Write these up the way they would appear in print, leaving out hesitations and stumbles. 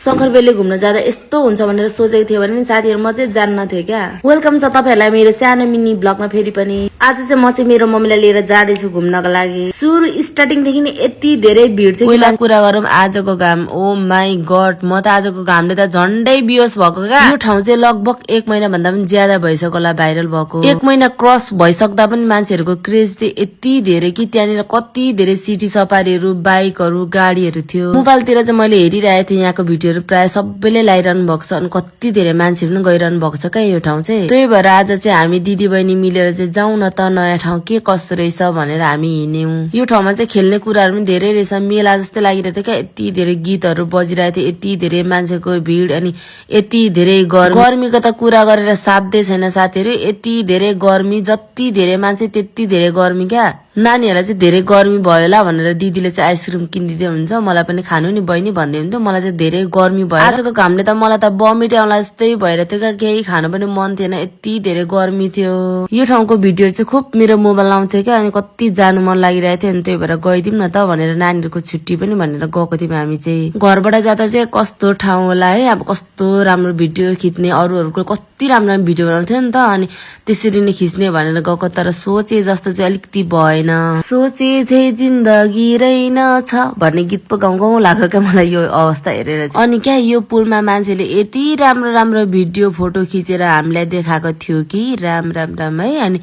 शंकरबेलले घुम्न जाँदा यस्तो हुन्छ भनेर सोचेको थियो भने नि साथीहरु म चाहिँ जान्न थिए क्या। वेलकम छ तपाईहरुलाई मेरो सानो मिनी ब्लगमा फेरि पनि। आज चाहिँ म चाहिँ मेरो मम्मीलाई लिएर जाँदै छु घुम्नका लागि। सुरु स्टार्टिङ देखि नै यति धेरै भिड थियो। पहिला कुरा गरौँ आजको घाम। ओ माई गॉड, म त आजको घामले त झन्डै बियोस भएको क्या। यो ठाउँ चाहिँ लगभग 1 महिना भन्दा पनि ज्यादा भइसक्यो होला भाइरल भएको। 1 महिना क्रस भइसक्दा पनि मान्छेहरुको क्रेज चाहिँ यति धेरै कि त्यहाँनिर कति धेरै सिटी सफारीहरु, बाइकहरु, गाडीहरु थियो। मोबाइलतिर चाहिँ मैले हेरिरहेको थिएँ यहाँको भिडियोहरु प्राय सबैले लाइरहनु भएको छ अनि कति धेरै मान्छेहरु पनि गइरहनु भएको छ क्या यो ठाउँ चाहिँ। त्यही भएर आज चाहिँ हामी दिदी बहिनी मिलेर चाहिँ जाउँ न त नयाँ ठाउँ के कस्तो रहेछ भनेर हामी हिँड्यौं। यो ठाउँमा चाहिँ खेल्ने कुराहरु पनि धेरै रहेछ। मेला जस्तै लागिरहेको थियो क्या। यति धेरै गीतहरु बजिरहेको थियो, यति धेरै मान्छेको भिड अनि यति धेरै गर्मीको त कुरा गरेर साध्यै छैन साथीहरु। यति धेरै गर्मी, जति धेरै मान्छे त्यति धेरै गर्मी क्या। नानीहरुलाई चाहिँ धेरै गर्मी भयो होला भनेर दिदीले चाहिँ आइसक्रिम किनिदिँदै हुन्छ। मलाई पनि खानु नि बहिनी भन्दै हुन्थ्यो। मलाई चाहिँ धेरै गर्मी भयो। आजको घामले त मलाई त बमिट आउला जस्तै भइरहेको थियो क्या। केही खानु पनि मन थिएन, यति धेरै गर्मी थियो। यो ठाउँको भिडियो चाहिँ खुब मेरो मोबाइल आउँथ्यो क्या अनि कति जानु मन लागिरहेको थियो अनि त्यही भएर गइदिउँ न त भनेर नानीहरुको छुट्टी पनि भनेर गएको थियौं हामी चाहिँ। घरबाट जाँदा चाहिँ कस्तो ठाउँ होला है, अब कस्तो राम्रो भिडियो खिच्ने, अरूहरुको कति राम्रो भिडियो बनाउँथ्यो नि त अनि त्यसरी नै खिच्ने भनेर गएको। तर सोचे जस्तो चाहिँ अलिकति भएन। सोचे चाहिँ जिन्दगी रहेन छ भन्ने गीत पो गाउँ गाउँ लाग्यो क्या मलाई यो अवस्था हेरेर चाहिँ। अनि क्या यो पुलमा मान्छेले यति राम्रो राम्रो भिडियो फोटो खिचेर हामीलाई देखाएको थियो कि राम राम राम है। अनि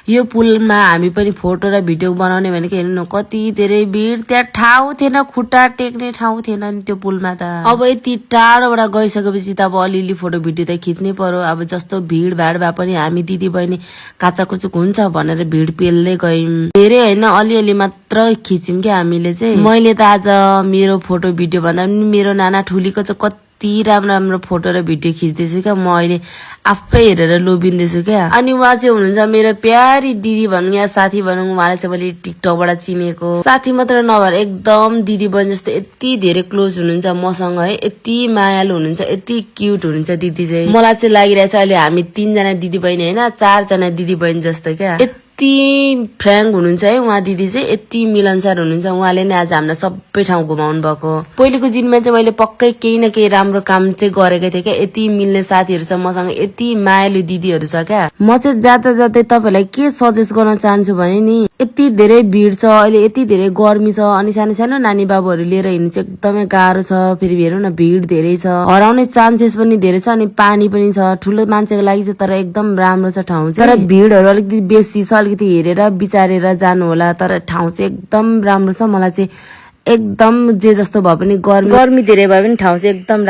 यो पुलमा हामी पनि फोटो र भिडियो बनाउने भनेको हेर्नु न कति धेरै भिड। त्यहाँ ठाउँ थिएन, खुट्टा टेक्ने ठाउँ थिएन नि त्यो पुलमा त। अब यति टाढोबाट गइसकेपछि त अब अलिअलि फोटो भिडियो त खिच्नै पर्यो। अब जस्तो भिड भाड भए पनि हामी दिदी बहिनी काचाकुचुक हुन्छ भनेर भिड पेल्दै गयौं। धेरै हैन अलिअलि मात्र खिच्यौं क्या हामीले चाहिँ। मैले त आज मेरो फोटो भिडियो भन्दा पनि मेरो नाना ठुलीको चाहिँ कति राम्रो राम्रो फोटो र भिडियो खिच्दैछु क्या। म अहिले आफै हेरेर लोभिँदैछु क्या। अनि उहाँ चाहिँ हुनुहुन्छ मेरो प्यारी दिदी भनौँ या साथी भनौँ। उहाँलाई चाहिँ मैले टिकटकबाट चिनेको। साथी मात्र नभएर एकदम दिदी बहिनी जस्तो यति धेरै क्लोज हुनुहुन्छ मसँग है। यति मायालु हुनुहुन्छ, यति क्युट हुनुहुन्छ दिदी चाहिँ। मलाई चाहिँ लागिरहेछ अहिले हामी 3 जना दिदी बहिनी हैन 4 जना दिदी बहिनी जस्तो क्या। यति फ्र्याङ्क हुनुहुन्छ है उहाँ दिदी चाहिँ, यति मिलनसार हुनुहुन्छ। उहाँले नै आज हामीलाई सबै ठाउँ घुमाउनु भएको। पहिलेको दिनमा चाहिँ मैले पक्कै केही न केही राम्रो काम चाहिँ गरेको थिएँ क्या। यति मिल्ने साथीहरु छ मसँग, यति मायालु दिदीहरु छ क्या। म चाहिँ जाँदा जाँदै तपाईहरुलाई के सजेस्ट गर्न चाहन्छु भने नि यति धेरै भिड छ अहिले, यति धेरै गर्मी छ अनि सानो सानो नानी बाबुहरु लिएर हिँड्नु चाहिँ एकदमै गाह्रो छ। फेरि हेरौँ न भिड धेरै छ, हराउने चान्सेस पनि धेरै छ अनि पानी पनि छ। ठुलो मान्छेको लागि चाहिँ तर एकदम राम्रो छ ठाउँ चाहिँ। तर भिडहरु अलिकति बेसी छ, अलिकति हेरेर विचारेर जानु होला। तर ठाउँ चाहिँ एकदम राम्रो छ। मलाई चाहिँ एकदम जे जस्तो भए पनि गर्मी धेरै भए पनि ठाउँ चाहिँ एकदम